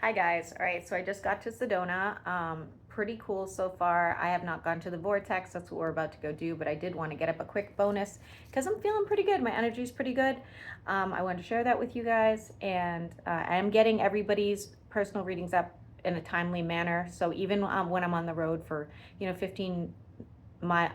Hi guys. All right, so I just got to Sedona. Pretty cool so far. I have not gone to the vortex. That's what we're about to go do, but I did want to get up a quick bonus because I'm feeling pretty good. My energy's pretty good. I wanted to share that with you guys, and I am getting everybody's personal readings up in a timely manner. So even when I'm on the road for 50 miles,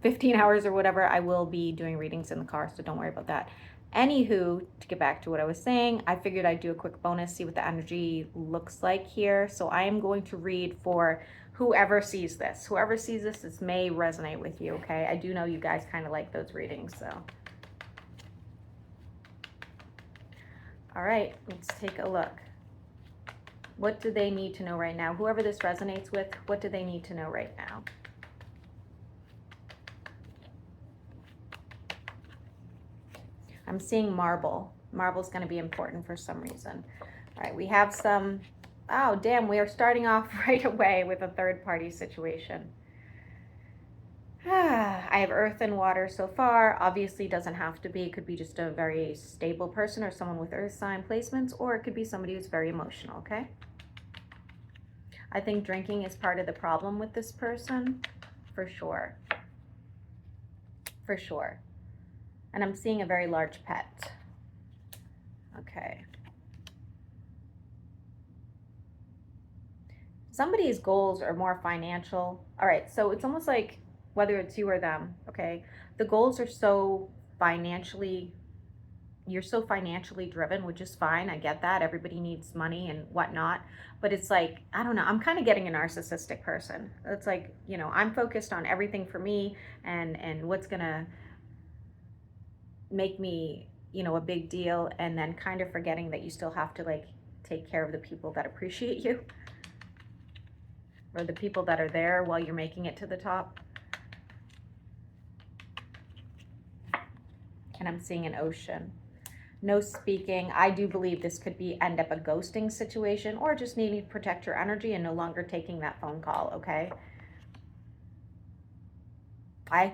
15 hours or whatever, I will be doing readings in the car. So don't worry about that. Anywho, to get back to what I was saying, I figured I'd do a quick bonus, see what the energy looks like here. So I am going to read for whoever sees this. Whoever sees this, this may resonate with you, okay? I do know you guys kind of like those readings, so. All right, let's take a look. What do they need to know right now? Whoever this resonates with, what do they need to know right now? I'm seeing marble. Marble's going to be important for some reason. All right, we have some, oh damn, we are starting off right away with a third party situation. I have earth and water so far. Obviously doesn't have to be. It could be just a very stable person or someone with earth sign placements, or it could be somebody who's very emotional, okay? I think drinking is part of the problem with this person, for sure. For sure. And I'm seeing a very large pet. Okay. Somebody's goals are more financial. All right, so it's almost like whether it's you or them, okay? The goals are so financially, you're so financially driven, which is fine. I get that. Everybody needs money and whatnot. But it's like, I don't know, I'm kind of getting a narcissistic person. It's like, I'm focused on everything for me and what's going to make me, a big deal, and then kind of forgetting that you still have to like take care of the people that appreciate you or the people that are there while you're making it to the top. And I'm seeing an ocean. No speaking. I do believe this could end up a ghosting situation, or just needing to protect your energy and no longer taking that phone call, okay?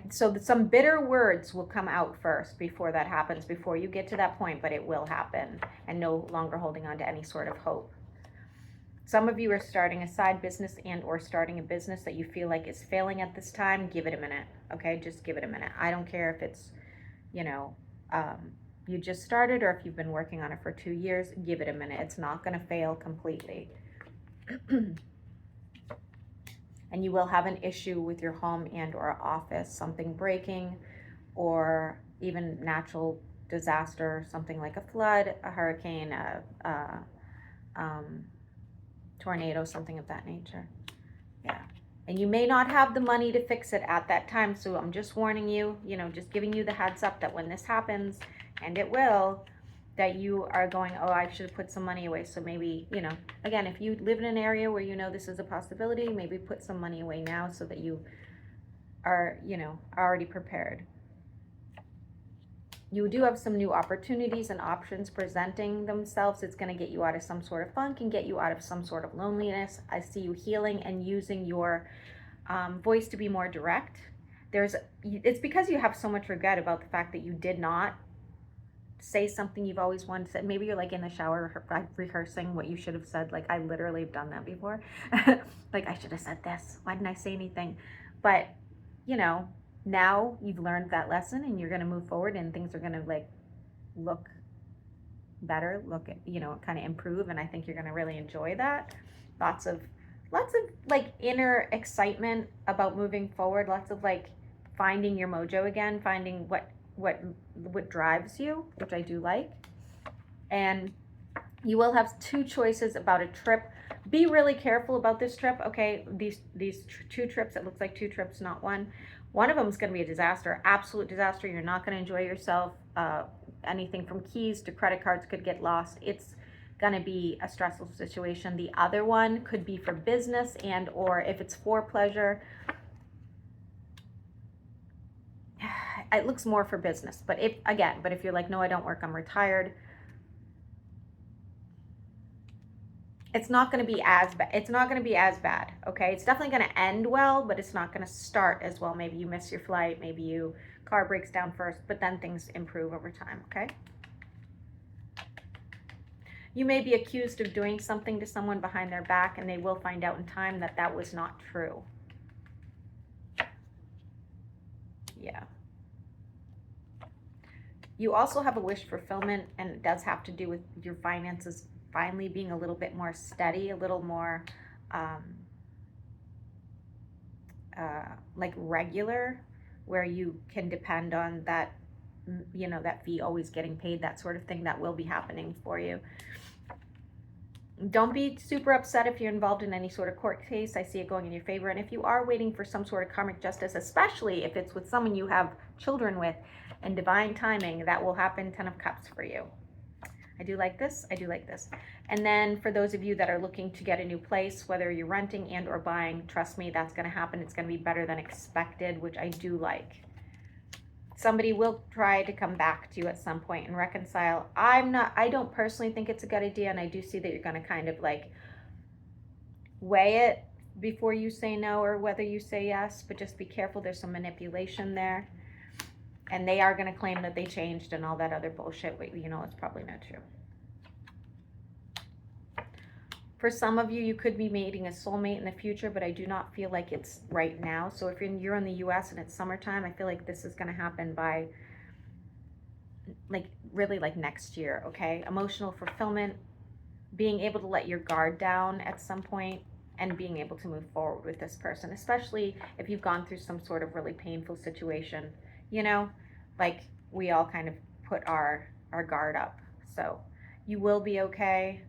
So some bitter words will come out first before that happens, before you get to that point, but it will happen, and no longer holding on to any sort of hope. Some of you are starting a side business and or starting a business that you feel like is failing at this time. Give it a minute, okay? Just give it a minute. I don't care if it's, you just started or if you've been working on it for 2 years, give it a minute. It's not going to fail completely. And you will have an issue with your home and or office, something breaking, or even natural disaster, something like a flood, a hurricane, a tornado, something of that nature. Yeah. And you may not have the money to fix it at that time. So I'm just warning you, just giving you the heads up that when this happens, and it will, that you are going, oh, I should put some money away. So maybe, again, if you live in an area where this is a possibility, maybe put some money away now so that you are, already prepared. You do have some new opportunities and options presenting themselves. It's going to get you out of some sort of funk and get you out of some sort of loneliness. I see you healing and using your voice to be more direct. It's because you have so much regret about the fact that you did not say something you've always wanted to say. Maybe you're like in the shower rehearsing what you should have said. Like, I literally have done that before. Like, I should have said this. Why didn't I say anything? But, now you've learned that lesson and you're going to move forward, and things are going to like look better, kind of improve. And I think you're going to really enjoy that. Lots of like inner excitement about moving forward. Lots of like finding your mojo again, finding what drives you, which I do like. And you will have 2 choices about a trip. Be really careful about this trip, okay? These 2 trips, it looks like 2 trips, not one. One of them is going to be a disaster, absolute disaster. You're not going to enjoy yourself. Anything from keys to credit cards could get lost. It's going to be a stressful situation. The other one could be for business and or if it's for pleasure. It looks more for business, but if you're like, no, I don't work, I'm retired, it's not going to be as bad. It's not going to be as bad, okay? It's definitely going to end well, but it's not going to start as well. Maybe you miss your flight, maybe your car breaks down first, but then things improve over time, okay? You may be accused of doing something to someone behind their back, and they will find out in time that that was not true. Yeah. You also have a wish fulfillment, and it does have to do with your finances finally being a little bit more steady, a little more like regular, where you can depend on that, you know, that fee always getting paid, that sort of thing. That will be happening for you. Don't be super upset if you're involved in any sort of court case. I see it going in your favor. And if you are waiting for some sort of karmic justice, especially if it's with someone you have children with, and divine timing, that will happen. 10 of Cups for you. I do like this. I do like this. And then for those of you that are looking to get a new place, whether you're renting and or buying, trust me, that's going to happen. It's going to be better than expected, which I do like. Somebody will try to come back to you at some point and reconcile. I don't personally think it's a good idea, and I do see that you're going to kind of like weigh it before you say no or whether you say yes, but just be careful. There's some manipulation there. And they are going to claim that they changed and all that other bullshit. But, you know, it's probably not true. For some of you, you could be meeting a soulmate in the future, but I do not feel like it's right now. So if you're in the U.S. and it's summertime, I feel like this is going to happen by, like, really like next year, okay? Emotional fulfillment, being able to let your guard down at some point, and being able to move forward with this person, especially if you've gone through some sort of really painful situation. You know, like we all kind of put our guard up. So you will be okay.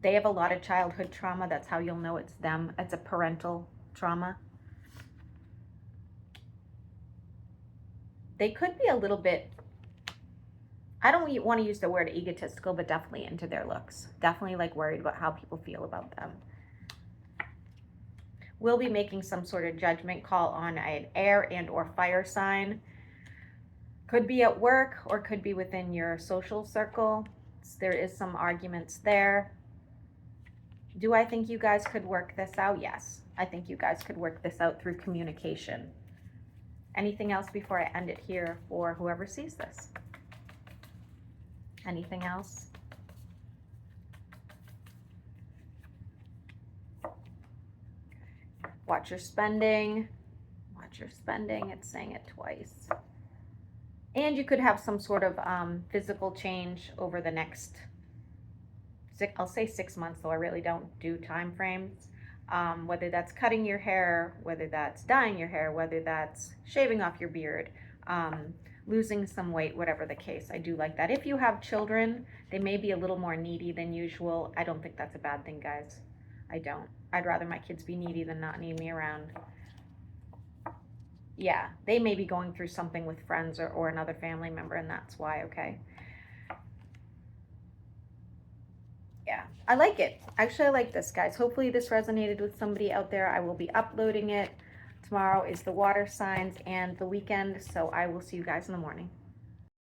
They have a lot of childhood trauma. That's how you'll know it's them. It's a parental trauma. They could be a little bit, I don't want to use the word egotistical, but definitely into their looks. Definitely like worried about how people feel about them. Will be making some sort of judgment call on an air and or fire sign. Could be at work or could be within your social circle. There is some arguments there. Do I think you guys could work this out? Yes. I think you guys could work this out through communication. Anything else before I end it here for whoever sees this? Anything else? Watch your spending. Watch your spending. It's saying it twice. And you could have some sort of physical change over the next, I'll say 6 months, though I really don't do time frames. Whether that's cutting your hair, whether that's dyeing your hair, whether that's shaving off your beard, losing some weight, whatever the case. I do like that. If you have children, they may be a little more needy than usual. I don't think that's a bad thing, guys. I don't. I'd rather my kids be needy than not need me around. Yeah, they may be going through something with friends or another family member, and that's why, okay? Yeah, I like it. Actually, I like this, guys. Hopefully this resonated with somebody out there. I will be uploading it. Tomorrow is the water signs and the weekend, so I will see you guys in the morning.